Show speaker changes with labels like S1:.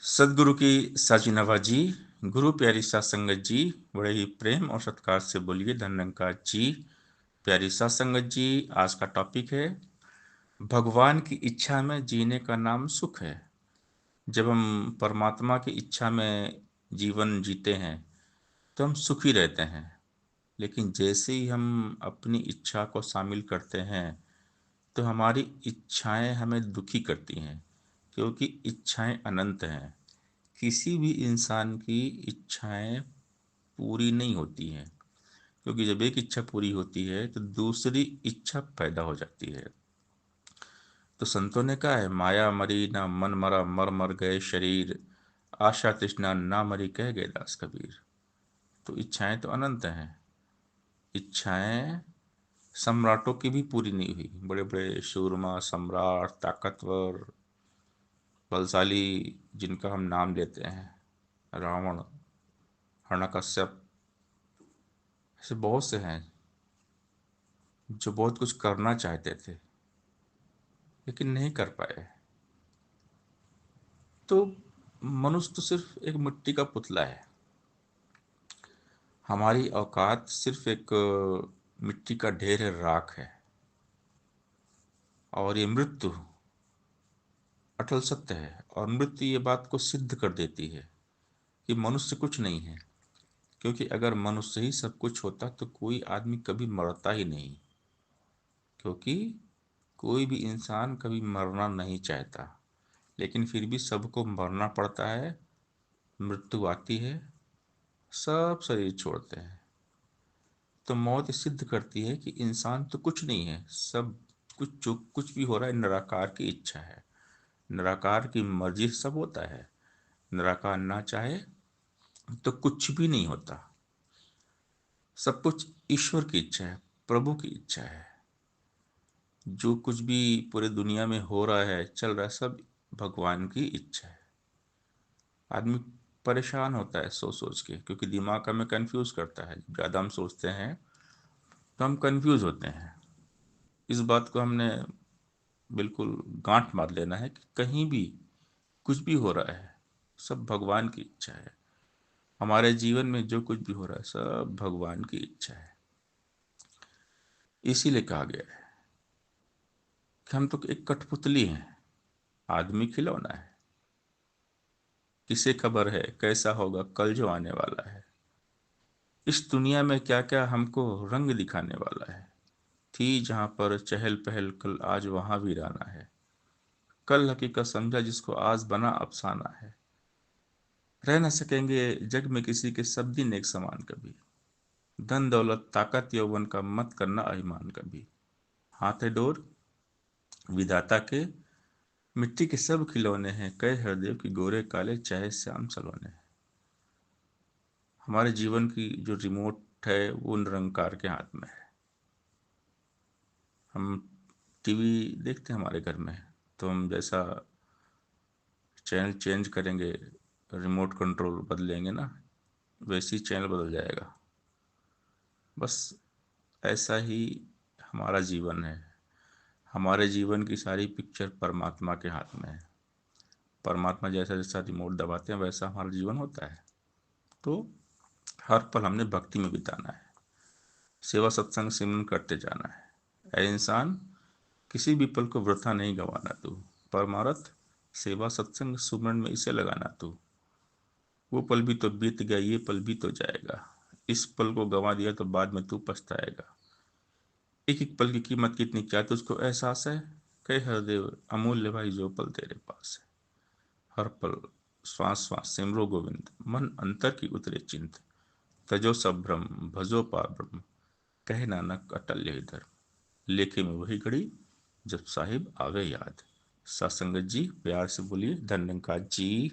S1: सदगुरु की साजिनवा जी। गुरु प्यारी सात संगत जी। बड़े ही प्रेम और सत्कार से बोलिए धन्यंकार जी। प्यारी सात संगत जी, आज का टॉपिक है भगवान की इच्छा में जीने का नाम सुख है। जब हम परमात्मा की इच्छा में जीवन जीते हैं तो हम सुखी रहते हैं। लेकिन जैसे ही हम अपनी इच्छा को शामिल करते हैं तो हमारी इच्छाएं हमें दुखी करती हैं, क्योंकि इच्छाएं अनंत हैं। किसी भी इंसान की इच्छाएं पूरी नहीं होती हैं, क्योंकि जब एक इच्छा पूरी होती है तो दूसरी इच्छा पैदा हो जाती है। तो संतों ने कहा है, माया मरी ना मन मरा, मर मर गए शरीर, आशा तृष्णा ना मरी, कह गए दास कबीर। तो इच्छाएं तो अनंत हैं। इच्छाएं सम्राटों की भी पूरी नहीं हुई। बड़े बड़े शूरमा, सम्राट, ताकतवर, बलशाली, जिनका हम नाम लेते हैं, रावण, हिरण्यकश्यप, ऐसे बहुत से हैं जो बहुत कुछ करना चाहते थे लेकिन नहीं कर पाए। तो मनुष्य तो सिर्फ एक मिट्टी का पुतला है। हमारी औकात सिर्फ एक मिट्टी का ढेर है, राख है। और ये मृत्यु अटल सत्य है, और मृत्यु ये बात को सिद्ध कर देती है कि मनुष्य कुछ नहीं है। क्योंकि अगर मनुष्य ही सब कुछ होता तो कोई आदमी कभी मरता ही नहीं। क्योंकि कोई भी इंसान कभी मरना नहीं चाहता, लेकिन फिर भी सबको मरना पड़ता है। मृत्यु आती है, सब शरीर छोड़ते हैं। तो मौत सिद्ध करती है कि इंसान तो कुछ नहीं है, सब कुछ जो कुछ भी हो रहा है निराकार की इच्छा है, निराकार की मर्जी से सब होता है। निराकार ना चाहे तो कुछ भी नहीं होता। सब कुछ ईश्वर की इच्छा है, प्रभु की इच्छा है। जो कुछ भी पूरे दुनिया में हो रहा है, चल रहा है, सब भगवान की इच्छा है। आदमी परेशान होता है सोच सोच के, क्योंकि दिमाग हमें कंफ्यूज करता है। जब ज़्यादा हम सोचते हैं तो हम कंफ्यूज होते हैं। इस बात को हमने बिल्कुल गांठ मार लेना है कि कहीं भी कुछ भी हो रहा है, सब भगवान की इच्छा है। हमारे जीवन में जो कुछ भी हो रहा है सब भगवान की इच्छा है। इसीलिए कहा गया है कि हम तो एक कठपुतली हैं, आदमी खिलौना है। किसे खबर है कैसा होगा कल जो आने वाला है। इस दुनिया में क्या क्या हमको रंग दिखाने वाला है। थी जहां पर चहल पहल, कल आज वहां वीराना है। कल हकीकत समझा जिसको आज बना अफसाना है। रह न सकेंगे जग में किसी के सब दिन एक समान कभी। धन दौलत ताकत यौवन का मत करना अभिमान कभी। हाथ है डोर विधाता के, मिट्टी के सब खिलौने हैं, कई हृदय की गोरे काले चाहे श्याम सलोने हैं। हमारे जीवन की जो रिमोट है वो निरंकार के हाथ में है। हम टीवी देखते हैं हमारे घर में, तो हम जैसा चैनल चेंज करेंगे, रिमोट कंट्रोल बदलेंगे ना, वैसे ही चैनल बदल जाएगा। बस ऐसा ही हमारा जीवन है। हमारे जीवन की सारी पिक्चर परमात्मा के हाथ में है। परमात्मा जैसा जैसा रिमोट दबाते हैं वैसा हमारा जीवन होता है। तो हर पल हमने भक्ति में बिताना है, सेवा सत्संग सिमरन करते जाना है। ऐ इंसान, किसी भी पल को वृथा नहीं गंवाना तू। परमारथ सेवा सत्संग सुमरन में इसे लगाना तू। वो पल भी तो बीत गया, ये पल भी तो जाएगा। इस पल को गंवा दिया तो बाद में तू पछताएगा। एक एक पल की कीमत कितनी क्या तुझको एहसास है। कहे हरदेव अमूल्य भाई जो पल तेरे पास है। हर पल श्वास श्वास सिमरो गोविंद, मन अंतर की उतरे चिंत। तजो सब भ्रम भजो पार ब्रह्म, कहे नानक अटल यही धर्म। लेखे में वही घड़ी जब साहिब आवे याद। सत्संगत जी प्यार से बोलिए धन्यवाद जी।